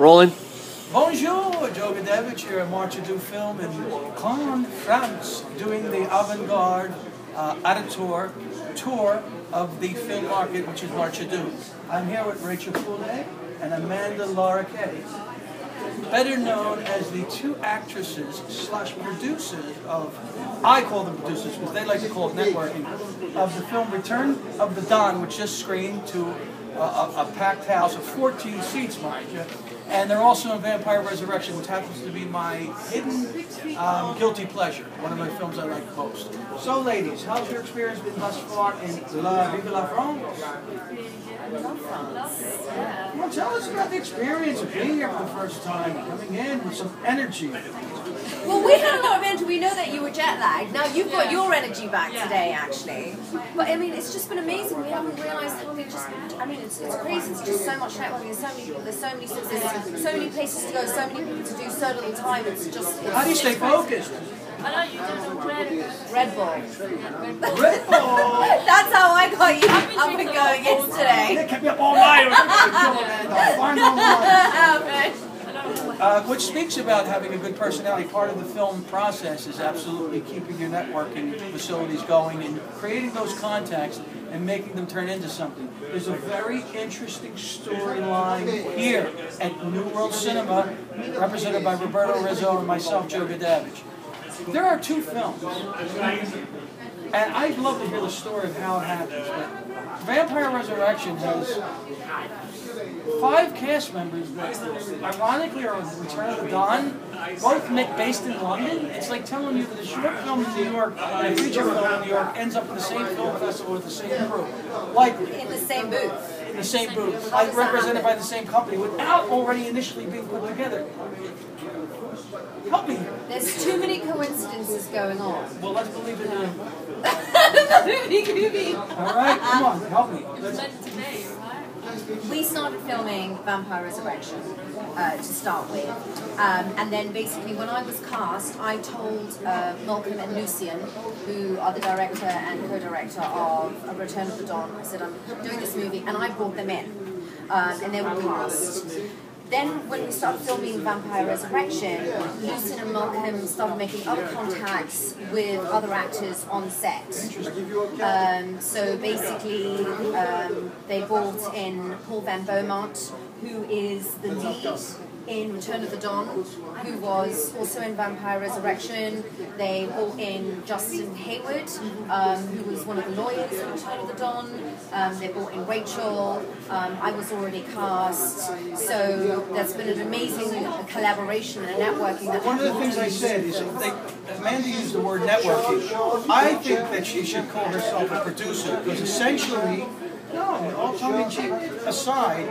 Rolling. Bonjour, Joe Gadevich here at March Du Film in Caen, France, doing the avant-garde tour of the film market, which is March Du. I'm here with Rachel Poulet and Amanda Lara, better known as the two actresses slash producers of, I call them producers because they like to call it networking, of the film Return of the Don, which just screened to a packed house of 14 seats, mind you. And they're also in Vampire Resurrection, which happens to be my hidden guilty pleasure, one of my films I like most. So, ladies, how's your experience been thus far in Vive la France? I love France. Yeah. Well, tell us about the experience of being here for the first time, coming in with some energy. Well, we had a lot of energy. We know that you were jet lagged. Now you've got your energy back today, actually. But I mean, it's just been amazing. We haven't realised how many I mean, it's crazy. It's just so much networking. There's so many people. There's so many places to go. So many people to do so little time. It's just. How do you stay focused? I know you don't know Red Bull. Red Bull. That's how I got you up and going yesterday. They kept me up all night. Which speaks about having a good personality. Part of the film process is absolutely keeping your networking facilities going and creating those contacts and making them turn into something. There's a very interesting storyline here at New World Cinema, represented by Roberto Rizzo and myself, Joe Gadevich. There are two films, and I'd love to hear the story of how it happens. But Vampire Resurrection has 5 cast members that, ironically, are Return of the Dawn, both based in London. It's like telling you that a short film in New York and a feature film in New York ends up in the same film festival with the same crew. Like, in the same booth. In the same booth. Like, represented by the same company without already initially being put together. Help me. There's too many coincidences going on. Well, let's believe it in. All right, come on, help me. We started filming Vampire Resurrection to start with, and then basically when I was cast, I told Malcolm and Lucian, who are the director and co-director of Return of the Dawn, I said, I'm doing this movie, and I brought them in, and they were cast. Then, when we started filming Vampire Resurrection, Lucian and Malcolm started making other contacts with other actors on set. So basically, they brought in Paul Van Beaumont, who is the lead in Return of the Dawn, who was also in Vampire Resurrection. They brought in Justin Hayward, who was one of the lawyers in Return of the Dawn. They brought in Rachel. I was already cast. So there's been an amazing collaboration and networking. One of the things I said is, Amanda used the word networking. I think that she should call herself a producer, because essentially, no, all tongue-in-cheek aside,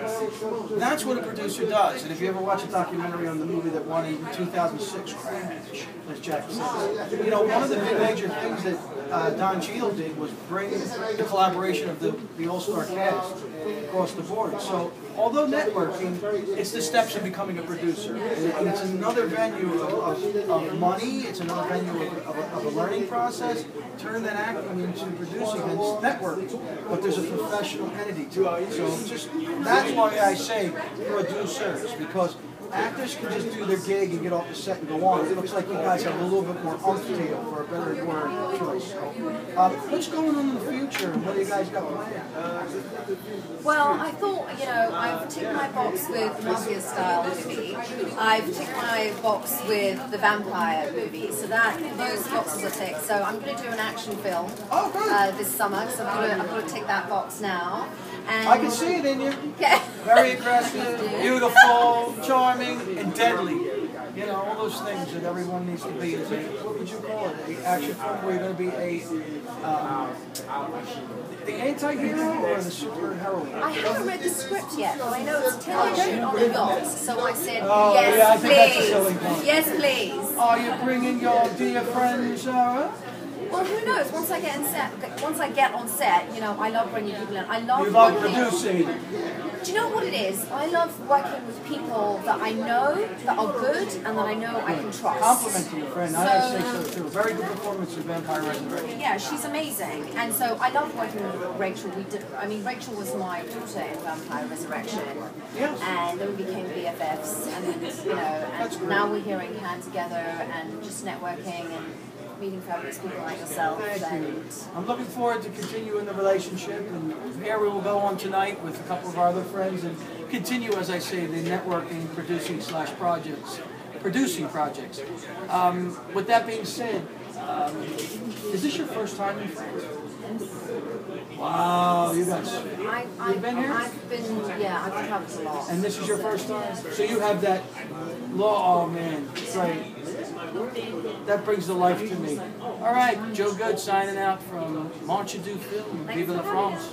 that's what a producer does. And if you ever watch a documentary on the movie that won in 2006, Crash, as Jack says, you know, one of the big major things that Don Cheadle did was bring the collaboration of the all-star cast across the board. So, although networking, it's the steps of becoming a producer. And it's another venue of money, it's another venue of a learning process. Turn that acting into producing and networking. But there's a professional entity to it. So just that's why I say producers, because actors can just do their gig and get off the set and go on. It looks like you guys have a little bit more oomph to you, for a better word choice. What's going on in the future, and what do you guys got planned? Well, I thought, you know, I've ticked my box with the Mafia style movie. I've ticked my box with the vampire movie. So those boxes are ticked. So I'm going to do an action film this summer. So I'm going to tick that box now. And I can see it in you. Yeah. Very aggressive, beautiful, charming, and deadly. You know, all those things that everyone needs to be. Is what would you call it? An action film where you're going to be the anti-hero or the superhero? I haven't read the script yet, but I know it's television on a yacht. So I said, yes, yes, I think that's a please. silly point. Yes, please. Are you bringing your dear friend Sarah? Well, who knows? Once I get on set, you know, I love bringing people in. I love You love working. producing. Do you know what it is? I love working with people that I know that are good and that I know I can trust. Complimenting your friend, I say so too. Very good performance in Vampire Resurrection. Yeah, she's amazing, and so I love working with Rachel. Rachel was my daughter in Vampire Resurrection, and then we became BFFs, and you know, and now we're here in Cannes together and just networking and meeting fabulous people like yourself. Thank you. I'm looking forward to continuing the relationship, and here we will go on tonight with a couple of our other friends and continue, as I say, the networking, producing projects. With that being said, is this your first time in France? Wow, you guys. You've been here? I've traveled a lot. And this is your first time? So you have that oh man, great. That brings the life to me. All right, Joe Good signing out from Manche du Film. Vive la France.